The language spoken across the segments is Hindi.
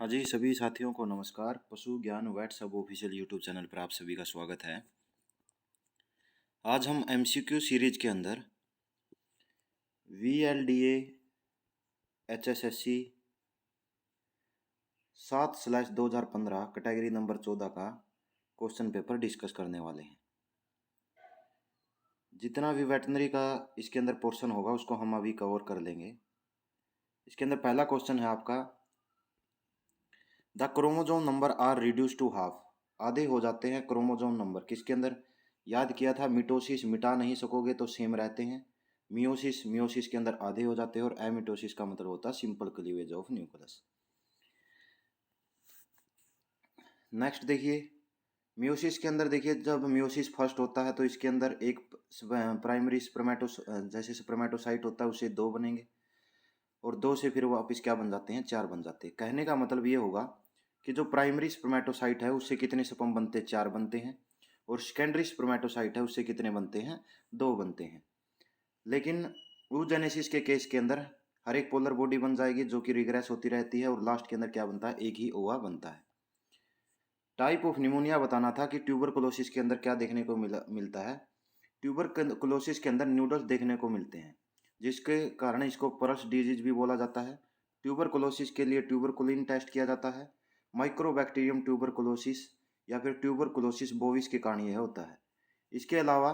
हाँ जी, सभी साथियों को नमस्कार। पशु ज्ञान वेट सब ऑफिशियल यूट्यूब चैनल पर आप सभी का स्वागत है। आज हम एमसीक्यू सीरीज के अंदर VLDA HSSC 7/2015 कैटेगरी नंबर 14 का क्वेश्चन पेपर डिस्कस करने वाले हैं। जितना भी वेटनरी का इसके अंदर पोर्शन होगा उसको हम अभी कवर कर लेंगे। इसके अंदर पहला क्वेश्चन है आपका, the chromosome number are reduce to half. आधे हो जाते हैं क्रोमोजोम नंबर किसके अंदर? याद किया था, मिटोसिस मिटा नहीं सकोगे तो सेम रहते हैं। मियोसिस मियोसिस के अंदर आधे हो जाते हैं और एमिटोसिस का मतलब होता है simple cleavage of nucleus. Next देखिए, मियोसिस के अंदर देखिए, जब मियोसिस फर्स्ट होता है तो इसके अंदर एक प्राइमरी जैसे स्पर्मेटोसाइट होता है उससे दो बनेंगे और दो से फिर वापस क्या बन जाते हैं? चार बन जाते हैं। कहने का मतलब ये होगा कि जो प्राइमरी स्पर्मेटोसाइट है उससे कितने स्पर्म बनते हैं? चार बनते हैं। और सेकेंडरी स्पर्मेटोसाइट है उससे कितने बनते हैं? दो बनते हैं। लेकिन oogenesis के केस के अंदर हर एक पोलर बॉडी बन जाएगी जो कि रिग्रेस होती रहती है और लास्ट के अंदर क्या बनता है? एक ही ओवा बनता है। टाइप ऑफ निमोनिया बताना था कि ट्यूबरकुलोसिस के अंदर क्या देखने को मिलता है? ट्यूबरकुलोसिस के अंदर न्यूडल्स देखने को मिलते हैं जिसके कारण इसको परस डिजीज भी बोला जाता है। ट्यूबरकुलोसिस के लिए ट्यूबरकुलिन टेस्ट किया जाता है। माइक्रोबैक्टीरियम ट्यूबरकुलोसिस या फिर ट्यूबरकुलोसिस बोविस के कारण यह होता है। इसके अलावा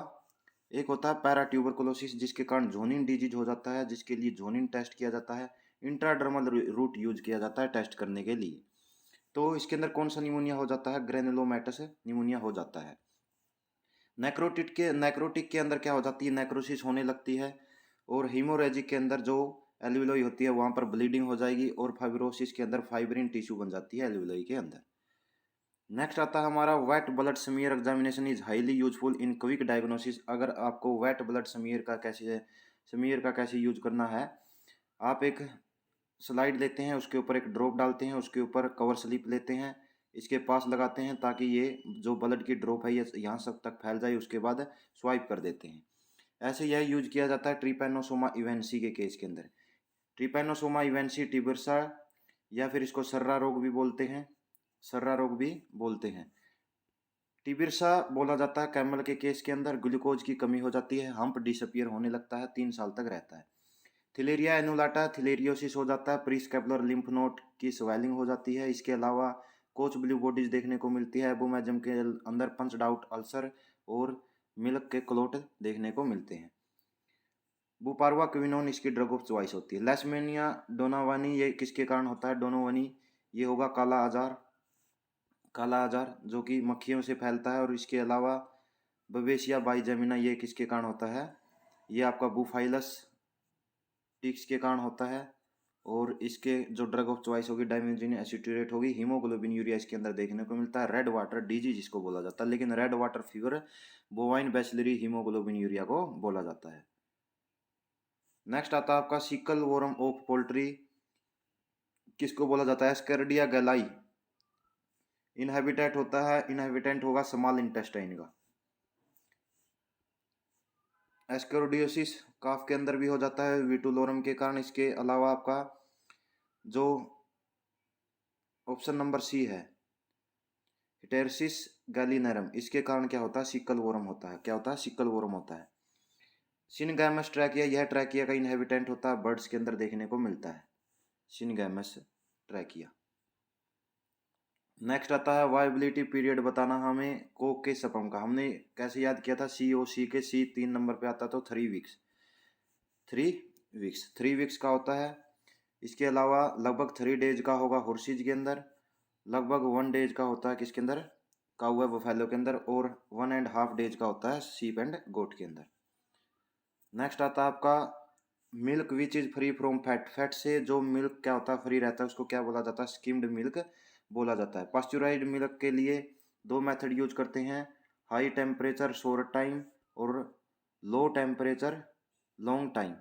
एक होता है पैरा ट्यूबरकुलोसिस जिसके कारण झोनिन डिजीज हो जाता है, जिसके लिए झोनिन टेस्ट किया जाता है। इंट्राडर्मल रूट यूज किया जाता है टेस्ट करने के लिए। तो इसके अंदर कौन सा निमोनिया हो जाता है? ग्रेनुलोमेटस निमोनिया हो जाता है। नेक्रोटिक के अंदर क्या हो जाती है? नेक्रोसिस होने लगती है और हीमोरेजिक के अंदर जो एल्विलोई होती है वहां पर ब्लीडिंग हो जाएगी और फाइब्रोसिस के अंदर फाइब्रिन टिश्यू बन जाती है एल्विलोई के अंदर। नेक्स्ट आता है हमारा, wet blood smear examination is highly useful in quick diagnosis. अगर आपको वेट ब्लड स्मीयर का कैसे यूज करना है, आप एक स्लाइड लेते हैं, उसके ऊपर एक ड्रॉप डालते हैं, उसके ऊपर कवर स्लिप लेते हैं, इसके पास लगाते हैं ताकि ये जो ब्लड की ड्रॉप है ये यहाँ सब तक फैल जाए, उसके बाद स्वाइप कर देते हैं। ऐसे यह यूज किया जाता है ट्रिपैनोसोमा इवेंसी के केस के अंदर। ट्रिपैनोसोमा इवेंसी टिबर्सा या फिर इसको सर्रा रोग भी बोलते हैं, सर्रा रोग भी बोलते हैं। टिबिरसा बोला जाता है कैमल के केस के अंदर। ग्लूकोज की कमी हो जाती है, हम्प डिसअपियर होने लगता है, 3 साल तक रहता है। थिलेरिया एनुलाटा थिलेरियोसिस हो जाता है, प्रीस्केपुलर लिम्फ नोड की स्वेलिंग हो जाती है। इसके अलावा कोच ब्लू बॉडीज देखने को मिलती है। एबोमेजम के अंदर पंच आउट अल्सर और मिल्क के क्लोट देखने को मिलते हैं। बुपारवा क्विनोन इसकी ड्रग ऑफ चॉइस होती है। लेशमेनिया डोनावानी ये किसके कारण होता है? डोनोवानी ये होगा काला आजार जो कि मक्खियों से फैलता है। और इसके अलावा बवेशिया बाइजेमिना ये किसके कारण होता है? ये आपका बुफाइलस टिक्स के कारण होता है। और इसके जो ड्रग ऑफ चॉइस होगी डाइमेजिन एसिटेट होगी। हीमोग्लोबिन यूरिया इसके अंदर देखने को मिलता है। रेड वाटर डिजीज इसको बोला जाता है, लेकिन red water fever bovine bacillary haemoglobinuria को बोला जाता है। नेक्स्ट आता है आपका सिकल वोरम ऑफ पोल्ट्री, किसको बोला जाता है? एस्केरिडिया गैलाई। इनहेबिटेंट होगा स्मॉल इंटेस्टाइन का। एस्केरोडियोसिस काफ के अंदर भी हो जाता है विटुलोरम के कारण। इसके अलावा आपका जो ऑप्शन नंबर सी है हिटेरिसिस गैलिनरम, इसके कारण क्या होता है? सिकल वोरम होता है। क्या होता है? सिकल वोरम होता है। सिनगैमस ट्रैकिया, यह ट्रैकिया का इनहेबिटेंट होता है, बर्ड्स के अंदर देखने को मिलता है सिनगैमस ट्रैकिया। नेक्स्ट आता है वायबिलिटी पीरियड बताना हमें कोक के स्पर्म का। हमने कैसे याद किया था? COC के C 3 नंबर पे आता तो 3 वीक्स। 3 वीक्स का होता है। इसके अलावा लगभग 3 डेज का होगा हॉर्सेज के अंदर, लगभग 1 डेज का होता है किसके अंदर? काऊ है बफेलो के अंदर, और 1.5 डेज का होता है शीप एंड गोट के अंदर। नेक्स्ट आता है आपका milk which is free from fat. Fat से जो मिल्क क्या होता है? फ्री रहता है, उसको क्या बोला जाता है? स्किम्ड मिल्क बोला जाता है। पास्चुराइज्ड मिल्क के लिए दो मेथड यूज करते हैं, हाई टेम्परेचर शॉर्ट टाइम और low temperature long time.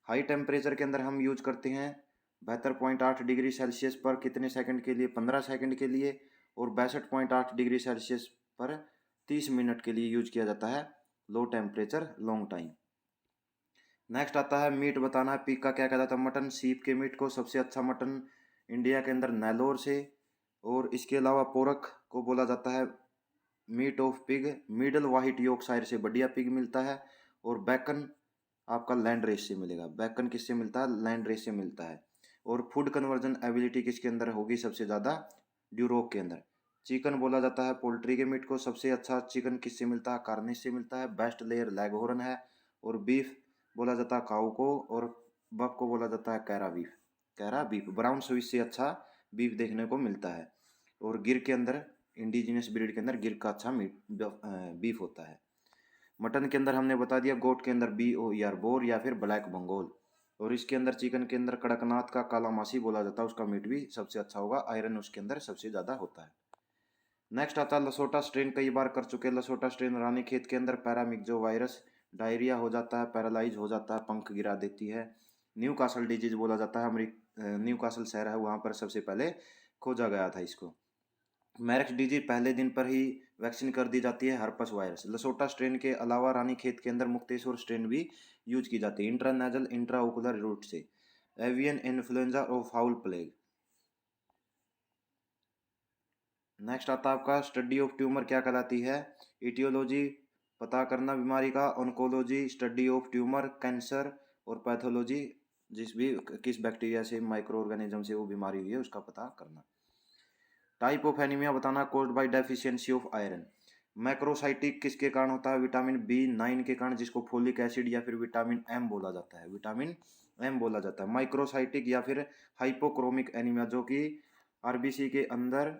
High temperature के अंदर हम यूज करते हैं 72.8 डिग्री सेल्सियस पर कितने सेकंड के लिए? 15 सेकंड के लिए। और 62.8 डिग्री सेल्सियस पर 30 मिनट के लिए यूज किया जाता है low temperature long time. Next आता है मीट बताना है, पिग का क्या कहलाता है, मटन। सीप के मीट को सबसे अच्छा मटन इंडिया के अंदर नेलोर से, और इसके अलावा पोरक को बोला जाता है meat of pig. Middle white Yorkshire से बढ़िया पिग मिलता है। और बैकन आपका लैंड रेस से मिलेगा। बैकन किससे मिलता है, लैंड रेस से मिलता है। और फूड कन्वर्जन एबिलिटी किसके अंदर होगी सबसे ज़्यादा, ड्यूरोक के अंदर। चिकन बोला जाता है पोल्ट्री के मीट को सबसे अच्छा चिकन किससे मिलता है, कार्निश से मिलता है। बेस्ट लेयर लेगहॉर्न है। और बीफ बोला जाता है काऊ को, और बफ को बोला जाता है कैरा बीफ। कैरा बीफ ब्राउन स्विस से अच्छा बीफ देखने को मिलता है। और गिर के अंदर इंडिजिनियस ब्रीड के अंदर गिर का अच्छा मीट बीफ होता है। मटन के अंदर हमने बता दिया, गोट के अंदर BOER बोर या फिर ब्लैक बंगाल। और इसके अंदर चिकन के अंदर कड़कनाथ का काला मासी बोला जाता है, उसका मीट भी सबसे अच्छा होगा, आयरन उसके अंदर सबसे ज़्यादा होता है। नेक्स्ट आता है लसोटा स्ट्रेन, कई बार कर चुके हैं लसोटा स्ट्रेन। रानीखेत के अंदर पैरामिक्सो वायरस, डायरिया हो जाता है, पैरालाइज हो जाता है, पंख गिरा देती है। न्यू कासल डिजीज बोला जाता है, न्यू कासल शहर है वहाँ पर सबसे पहले खोजा गया था इसको। मैरक्स डिजीज पहले दिन पर ही वैक्सीन कर दी जाती है, हर्पस वायरस। लसोटा स्ट्रेन के अलावा रानीखेत के अंदर मुक्तेश्वर स्ट्रेन भी यूज की जाती है, इंट्रानेजल इंट्राओकुलर रूट से। एवियन इन्फ्लुएंजा और फाउल प्लेग। नेक्स्ट आता है आपका स्टडी ऑफ ट्यूमर क्या कहलाती है, इटियोलॉजी पता करना बीमारी का, oncology study of tumour cancer, और पैथोलॉजी जिस भी किस बैक्टीरिया से माइक्रो ऑर्गेनिज्म से वो बीमारी हुई है उसका पता करना। टाइप ऑफ एनीमिया बताना, caused by deficiency of iron. Macrocytic किसके कारण होता है, विटामिन B9 के कारण, जिसको फोलिक एसिड या फिर विटामिन M बोला जाता है, विटामिन M बोला जाता है। माइक्रोसाइटिक या फिर हाइपोक्रोमिक एनीमिया जो कि आरबीसी के अंदर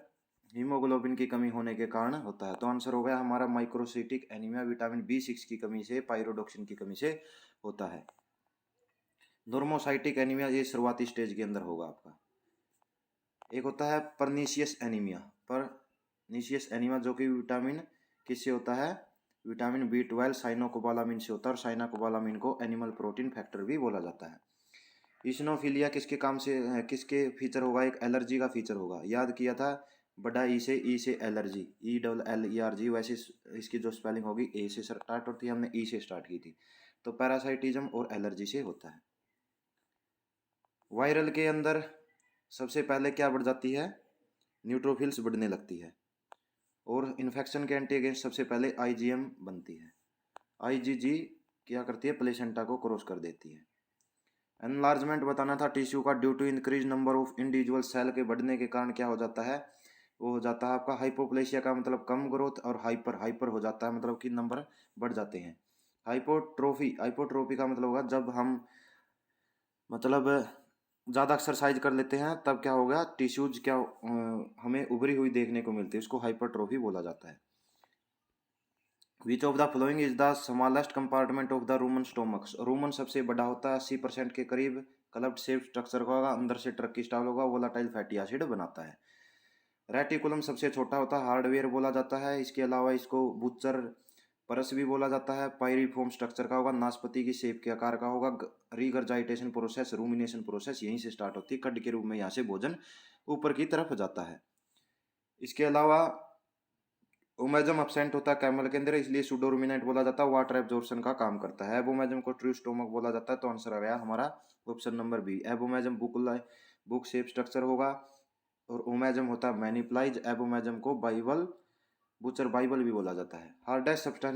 हीमोग्लोबिन की कमी होने के कारण होता है। तो आंसर हो गया हमारा माइक्रोसाइटिक एनीमिया विटामिन B6 की कमी से, पायरोडोक्सिन की कमी से होता है। नॉर्मोसाइटिक एनीमिया ये शुरुआती स्टेज के अंदर होगा आपका। एक होता है परनीशियस एनीमिया, परनीशियस एनीमिया जो कि विटामिन किससे होता है, विटामिन B12 साइनोकोबालामिन से होता है। और साइनोकोबालामिन को एनिमल प्रोटीन फैक्टर भी बोला जाता है। इसिनोफिलिया किसके काम से किसके फीचर होगा, एक एलर्जी का फीचर होगा। याद किया था बड़ा ई से एलर्जी, ELLERG। वैसे इसकी जो स्पेलिंग होगी ए से स्टार्ट होती है, हमने ई से स्टार्ट की थी। तो पैरासाइटिज्म और एलर्जी से होता है। वायरल के अंदर सबसे पहले क्या बढ़ जाती है, न्यूट्रोफिल्स बढ़ने लगती है। और इन्फेक्शन के एंटी अगेंस्ट सबसे पहले IgM बनती है। IgG क्या करती है, प्लेसेंटा को क्रॉस कर देती है। एनलार्जमेंट बताना था टिश्यू का, due to increase number of individual cell के बढ़ने के कारण क्या हो जाता है, वो हो जाता है आपका हाइपोप्लेशिया का मतलब कम ग्रोथ, और हाइपर हाइपर हो जाता है मतलब कि नंबर बढ़ जाते हैं। हाइपोट्रोफी, हाइपोट्रोफी का मतलब होगा जब हम मतलब ज़्यादा एक्सरसाइज कर लेते हैं तब क्या होगा, टिश्यूज क्या हमें उभरी हुई देखने को मिलती है, उसको हाइपरट्रोफी बोला जाता है। Which of the following is the smallest compartment of the Roman stomach. Roman सबसे बड़ा होता है, 80% के करीब क्लब्ड शेप स्ट्रक्चर का होगा, अंदर से ट्रक की स्टाइल होगा, वोलाटाइल फैटी एसिड बनाता है। रेटिकुलम सबसे छोटा होता है, हार्डवेयर बोला जाता है। इसके अलावा इसको बुच्चर परस भी बोला जाता है। पायरिफॉर्म स्ट्रक्चर का होगा, नाशपाती की शेप के आकार का होगा। रिगरजाइटेशन प्रोसेस, रूमिनेशन प्रोसेस यहीं से स्टार्ट होती है, कड के रूप में यहाँ से भोजन ऊपर की तरफ जाता है। इसके अलावा ओमेजम एब्सेंट होता है कैमल के अंदर, इसलिए सूडो रूमिनेंट बोला जाता है, वाटर एब्जॉर्प्शन का काम करता है। एबोमेजम को ट्रू स्टोमक बोला जाता है। तो आंसर आ गया हमारा option number B, abomasum book shape structure होगा। और ओमेजम होता है मैनिप्लाइज, एबोमेजम को बाइबल बुचर बाइबल भी बोला जाता है। हार्डेस्ट सब्सटेंस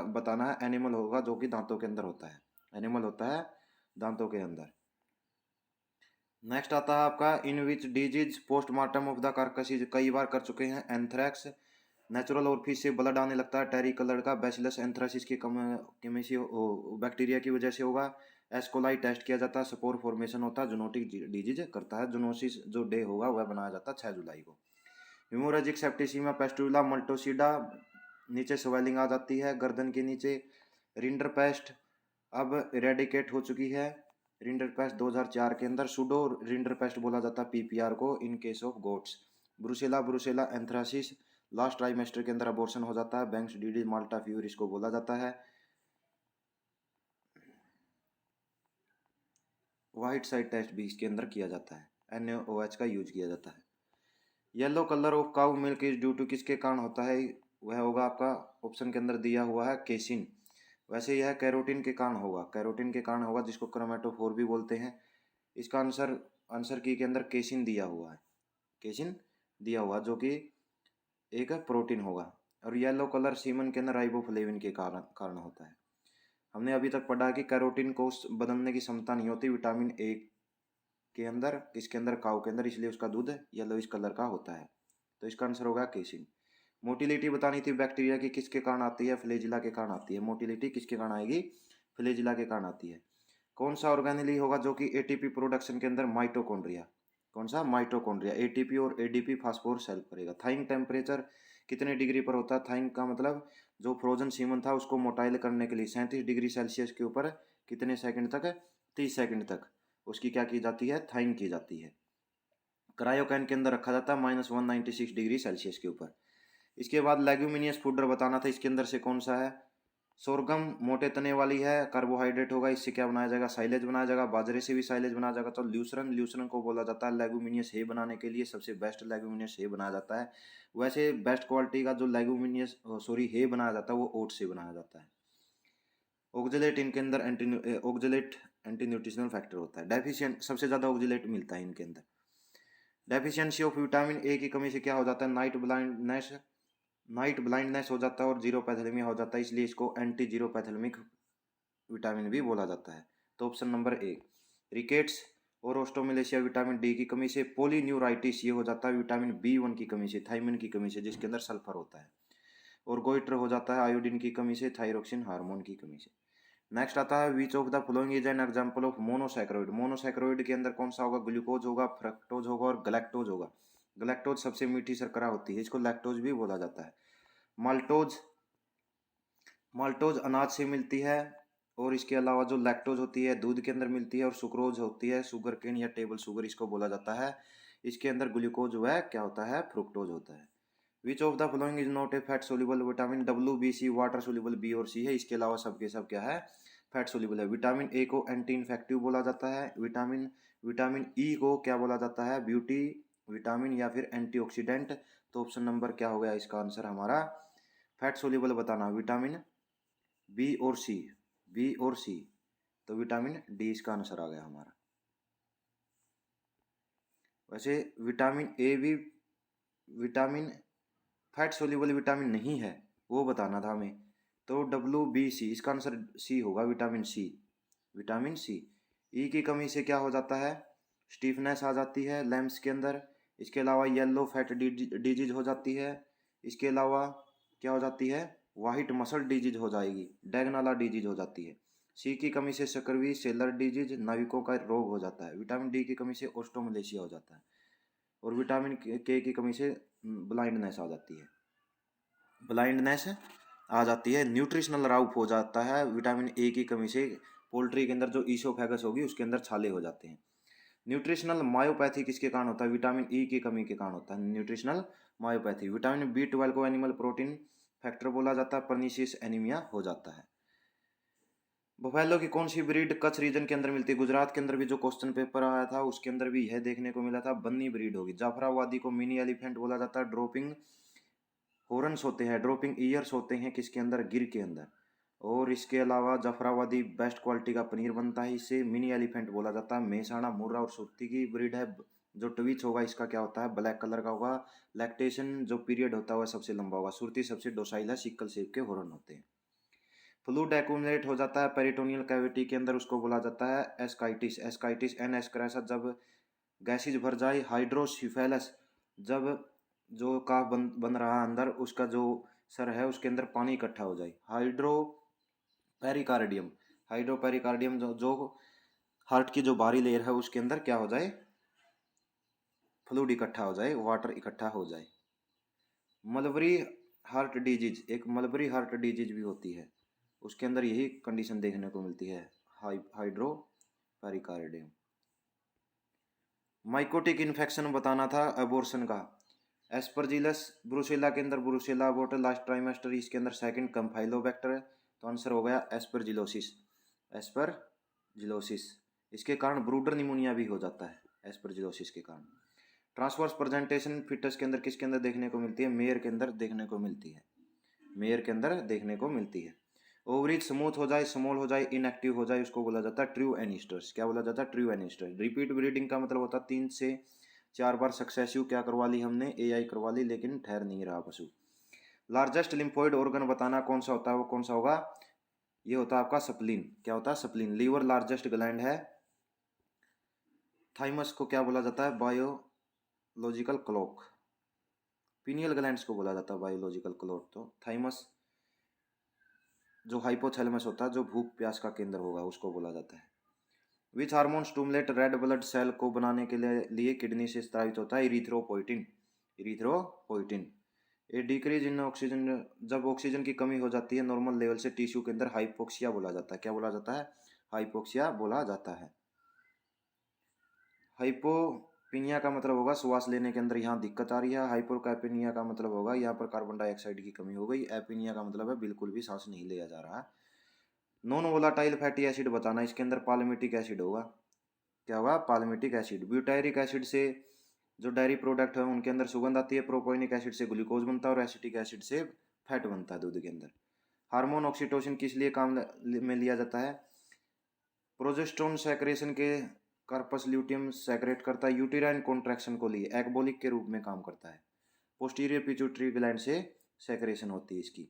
बताना है, एनिमल होगा जो कि दांतों के अंदर होता है, एनिमल होता है दांतों के अंदर। नेक्स्ट आता है आपका in which disease postmortem of the carcass, कई बार कर चुके हैं। एंथ्रैक्स, नेचुरल और फिश से ब्लड आने लगता है, टेरी कलर का। बैसिलस एंथ्रासिस की कमी से बैक्टीरिया की वजह से होगा। एस्कोलाई टेस्ट किया जाता है, स्पोर फॉर्मेशन होता है, जूनोटिक डिजीज करता है। जूनोसिस जो डे होगा वह बनाया जाता है 6 जुलाई को। हेमोरेजिक सेप्टिसिमा पेस्टुला मल्टोसिडा, नीचे स्वेलिंग आ जाती है गर्दन के नीचे। रिंडर पेस्ट अब इरेडिकेट हो चुकी है, रिंडर पेस्ट 2004 के अंदर। सूडो रिंडर पेस्ट बोला जाता है PPR को in case of goats. Brucella brucella anthracis last trimester के अंदर अबॉर्शन हो जाता है। बैंक्स डिजीज माल्टा फीवर इसको बोला जाता है। व्हाइट साइड टेस्ट भी इसके अंदर किया जाता है, NaOH का यूज किया जाता है। Yellow colour of cow milk is due to किसके कारण होता है, वह होगा आपका ऑप्शन के अंदर दिया हुआ है केसिन। वैसे यह कैरोटीन के कारण होगा, कैरोटीन के कारण होगा, जिसको क्रोमेटोफोर भी बोलते हैं। इसका आंसर आंसर की के अंदर केसिन दिया हुआ है, केसिन दिया हुआ जो कि एक प्रोटीन होगा। और येलो कलर सीमन के अंदर राइबोफ्लेविन के कारण कारण होता है। हमने अभी तक पढ़ा कि कैरोटीन को बदलने की क्षमता नहीं होती विटामिन ए के अंदर, किसके अंदर, काऊ के अंदर, इसलिए उसका दूध येलोइश कलर का होता है। तो इसका आंसर होगा केसिन। मोटिलिटी बतानी थी बैक्टीरिया की, किसके कारण आती है, फ्लैजिला के कारण आती है। मोटिलिटी किसके कारण आएगी, फ्लैजिला के कारण आती है। कौन सा ऑर्गेनेली होगा जो कि एटीपी प्रोडक्शन के अंदर, माइटोकॉन्ड्रिया, कौन सा, माइटोकॉन्ड्रिया। एटीपी और एडीपी फास्फोरस हेल्प करेगा। थाइंग टेम्परेचर कितने डिग्री पर होता है, थाइंग का मतलब जो फ्रोजन सीमन था उसको मोटाइल करने के लिए 37 डिग्री सेल्सियस के ऊपर कितने सेकंड तक, 30 सेकंड तक उसकी क्या की जाती है, थाइंग की जाती है। क्रायोकैन के अंदर रखा जाता है -196 डिग्री सेल्सियस के ऊपर। इसके बाद लेग्यूमिनियस फूडर बताना था, इसके अंदर से कौन सा है। सोरगम मोटे तने वाली है, कार्बोहाइड्रेट होगा, इससे क्या बनाया जाएगा, साइलेज बनाया जाएगा। बाजरे से भी साइलेज बनाया जाएगा। तो ल्यूसरन, ल्यूसरन को बोला जाता है लेग्यूमिनियस हे बनाने के लिए सबसे बेस्ट लेग्यूमिनियस हे बनाया जाता है। वैसे बेस्ट क्वालिटी का जो लेग्यूमिनियस हे बनाया जाता है वो ओट से बनाया जाता है। ऑक्जेलेट इनके अंदर ऑक्जेलेट एंटी न्यूट्रिशनल फैक्टर होता है। डेफिशिएंट सबसे ज़्यादा ऑक्जेलेट मिलता है इनके अंदर। डेफिशिएंसी ऑफ विटामिन ए की कमी से क्या हो जाता है, नाइट ब्लाइंडनेस हो जाता है और जीरोपैथेलेमिया हो जाता है, इसलिए इसको एंटी जीरोपैथेलेमिक विटामिन भी बोला जाता है। तो ऑप्शन नंबर ए। रिकेट्स और ओस्टोमेलेशिया विटामिन डी की कमी से। पोलीन्यूराइटिस ये हो जाता है विटामिन B1 की कमी से, थायमिन की कमी से, जिसके अंदर सल्फर होता है। और गोइटर हो जाता है आयोडीन की कमी से, थायरोक्सिन हार्मोन की कमी से। नेक्स्ट आता है which of the following is an example of monosaccharide. Monosaccharide के अंदर कौन सा होगा, ग्लूकोज होगा, फ्रक्टोज होगा और गलैक्टोज होगा। गलैक्टोज सबसे मीठी शर्करा होती है, इसको लैक्टोज भी बोला जाता है। माल्टोज, माल्टोज अनाज से मिलती है। और इसके अलावा जो लैक्टोज होती है दूध के अंदर मिलती है। और सुक्रोज होती है शुगर केन या टेबल शुगर, इसको बोला जाता है। इसके अंदर ग्लूकोज वह क्या होता है, फ्रुक्टोज होता है। Which of the following is not a fat soluble vitamin. WBC water soluble, B और सी है। इसके अलावा सबके सब क्या है, फैट सोल्यूबल है। विटामिन ए को एंटी इन्फेक्टिव बोला जाता है। विटामिन विटामिन ई को क्या बोला जाता है, ब्यूटी विटामिन या फिर एंटीऑक्सीडेंट। तो ऑप्शन नंबर क्या हो गया इसका आंसर हमारा, फैट सोल्यूबल बताना, विटामिन बी और सी, बी और सी। तो विटामिन डी इसका आंसर आ गया हमारा। वैसे विटामिन ए भी विटामिन फैट सोल्यूबल विटामिन नहीं है, वो बताना था हमें। तो WBC इसका आंसर सी होगा, विटामिन सी, विटामिन सी। ई की कमी से क्या हो जाता है, स्टीफनेस आ जाती है लैम्स के अंदर। इसके अलावा येलो फैट डिजीज हो जाती है। इसके अलावा क्या हो जाती है, वाइट मसल डिजीज हो जाएगी, डैगनाला डिजीज हो जाती है। सी की कमी से स्कर्वी, सेलर डिजीज, नाविकों का रोग हो जाता है। विटामिन डी की कमी से ओस्टोमलेशिया हो जाता है। और विटामिन के की कमी से ब्लाइंडनेस आ जाती है, ब्लाइंडनेस आ जाती है। न्यूट्रिशनल राउप हो जाता है विटामिन ए की कमी से। पोल्ट्री के अंदर जो ईसोफेगस होगी उसके अंदर छाले हो जाते हैं। न्यूट्रिशनल मायोपैथी किसके कारण होता है, विटामिन ई की कमी के कारण होता है न्यूट्रिशनल मायोपैथी। विटामिन B12 को एनिमल प्रोटीन फैक्टर बोला जाता है, परनीशियस एनीमिया हो जाता है। बफेलो की कौन सी ब्रीड कच्छ रीजन के अंदर मिलती है। गुजरात के अंदर भी जो क्वेश्चन पेपर आया था उसके अंदर भी यह देखने को मिला था, बन्नी ब्रीड होगी। जाफराबादी को मिनी एलिफेंट बोला जाता है। ड्रॉपिंग हॉर्न्स होते हैं, ड्रॉपिंग ईयर्स होते हैं किसके अंदर, गिर के अंदर। और इसके अलावा जाफराबादी बेस्ट क्वालिटी का पनीर बनता है, इसे मिनी एलिफेंट बोला जाता है। मेहसाणा, मुर्रा और सुरती की ब्रीड है। जो ट्वीच होगा इसका क्या होता है, ब्लैक कलर का होगा। लैक्टेशन जो पीरियड होता है वह सबसे लंबा होगा। सुरती सबसे डोसाइल है, सिक्कल सेप के हॉर्न होते हैं। फ्लूइड एक्यूमुलेट हो जाता है पेरिटोनियल कैविटी के अंदर, उसको बोला जाता है एस्काइटिस। एस्काइटिस एन एस्क्रेसा, जब गैसेज भर जाए। हाइड्रोसिफेलस, जब जो काफ बन रहा है अंदर उसका जो सर है उसके अंदर पानी इकट्ठा हो जाए। हाइड्रोपेरिकार्डियम, हाइड्रोपेरिकार्डियम जो हार्ट की जो बाहरी लेयर है उसके अंदर क्या हो जाए, फ्लूइड इकट्ठा हो जाए, वाटर इकट्ठा हो जाए। मलबरी हार्ट डिजीज, एक मलबरी हार्ट डिजीज भी होती है, उसके अंदर यही कंडीशन देखने को मिलती है, हाइड्रोपेरिकार्डियम। माइकोटिक इन्फेक्शन बताना था एबॉर्शन का। एस्परजिलस ब्रुसेला के अंदर ब्रुसेला अबोर्ट लास्ट ट्राइमेस्टर, इसके अंदर सेकंड कंफाइलोबैक्टर है। तो आंसर हो गया एस्परजिलोसिस, एस्परजिलोसिस। इसके कारण ब्रूडर निमोनिया भी हो जाता है एस्परजिलोसिस के कारण। ट्रांसवर्स प्रेजेंटेशन फिटस के अंदर किसके अंदर देखने को मिलती है, मेयर के अंदर देखने को मिलती है, मेयर के अंदर देखने को मिलती है। ओवरीज स्मूथ हो जाए, स्मॉल हो जाए, इनएक्टिव हो जाए, उसको बोला जाता है ट्रू एनिस्टर्स। क्या बोला जाता है? ट्रू एनिस्टर। रिपीट ब्रीडिंग का मतलब होता है 3 से 4 बार सक्सेसिव क्या करवा ली हमने, एआई करवा ली, लेकिन ठहर नहीं रहा पशु। लार्जेस्ट लिम्फोइड ऑर्गन बताना कौन सा होता है, वो कौन सा होगा? ये होता है आपका स्प्लीन। क्या होता है? स्प्लीन। लीवर लार्जेस्ट ग्लैंड है। थाइमस को क्या बोला जाता है? Biological clock. पीनियल ग्लैंड्स को बोला जाता है बायोलॉजिकल क्लॉक। तो थाइमस जो हाइपोथैलेमस होता है, जो भूख प्यास का केंद्र होगा, उसको बोला जाता है। Which hormone stimulate red blood cell को बनाने के लिए किडनी से स्रावित होता है? Erythropoietin. Erythropoietin. A decrease in oxygen, जब ऑक्सीजन की कमी हो जाती है नॉर्मल लेवल से टिश्यू के अंदर, हाइपोक्सिया बोला जाता है। क्या बोला जाता है? हाइपोक्सिया बोला जाता है। हाइपोपिनिया का मतलब होगा श्वास लेने के अंदर यहाँ दिक्कत आ रही है। हाइपोकैपिनिया का मतलब होगा यहाँ पर कार्बन डाइऑक्साइड की कमी हो गई। एपिनिया का मतलब है बिल्कुल भी सांस नहीं लिया जा रहा है। नॉन वोलाटाइल फैटी एसिड बताना, इसके अंदर पाल्मिटिक एसिड होगा। क्या होगा? Palmitic acid. ब्यूटायरिक एसिड से जो डायरी प्रोडक्ट है उनके अंदर सुगंध आती है। प्रोपोनिक एसिड से ग्लूकोज बनता है और एसिटिक एसिड से फैट बनता है दूध के अंदर। हार्मोन ऑक्सीटोसिन किस लिए काम में लिया जाता है? प्रोजेस्टेरोन सेक्रेशन के कार्पस ल्यूटियम सेक्रेट करता है। यूटेराइन कॉन्ट्रैक्शन को लिए एगबोलिक के रूप में काम करता है। पोस्टीरियर पिट्यूटरी ग्लैंड से सेक्रेशन होती है इसकी।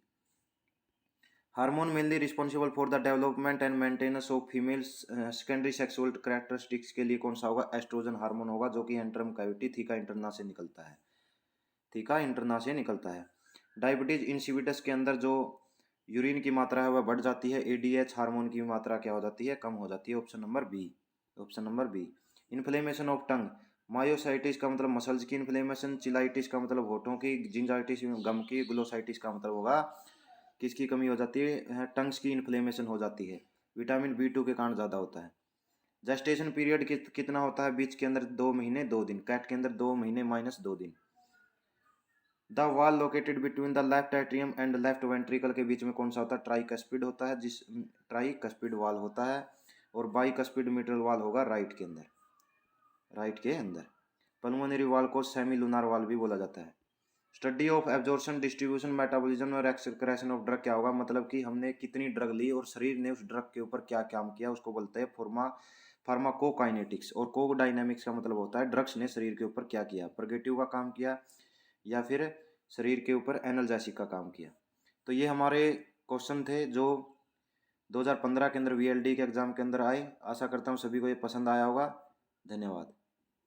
Hormone mainly responsible for the development and maintenance of female secondary sexual characteristics के लिए कौन सा होगा? एस्ट्रोजन हार्मोन होगा, जो कि एंट्रम कैविटी थीका इंटरना से निकलता है। थीका इंटरना से निकलता है। डायबिटीज इंसिपिडस के अंदर जो यूरिन की मात्रा है वह बढ़ जाती है। एडीएच हार्मोन की मात्रा क्या हो जाती है? कम हो जाती है। Option number B. Option number B. Inflammation of tongue, myositis का मतलब मसल्स की इन्फ्लेमेशन, चिलाइटिस का मतलब होठों की, जिंजाइटिस गम की, ग्लोसाइटिस का मतलब होगा किसकी कमी हो जाती है? टंग्स की इन्फ्लेमेशन हो जाती है। विटामिन B2 के कारण ज़्यादा होता है। जेस्टेशन पीरियड कितना होता है बीच के अंदर? 2 महीने 2 दिन। कैट के अंदर 2 महीने माइनस 2 दिन। द वाल located between the left atrium and left ventricle के बीच में कौन सा होता है? ट्राइकस्पिड होता है, जिस ट्राइकस्पिड वाल होता है। और बाइकस्पिड मिट्रल वाल होगा राइट के अंदर, राइट के अंदर। पल्मोनरी वाल को सेमी लूनार वाल भी बोला जाता है। Study of absorption, distribution, metabolism और एक्सक्रेशन ऑफ ड्रग क्या होगा? मतलब कि हमने कितनी ड्रग ली और शरीर ने उस ड्रग के ऊपर क्या काम किया, उसको बोलते हैं फार्माकोकाइनेटिक्स। और कोडाइनेमिक्स का मतलब होता है ड्रग्स ने शरीर के ऊपर क्या किया, परगेटिव का काम किया या फिर शरीर के ऊपर एनाल्जेसिक का काम किया। तो ये हमारे क्वेश्चन थे जो 2015 के अंदर वीएलडी के एग्जाम के अंदर आए। आशा करता हूँ सभी को ये पसंद आया होगा। धन्यवाद।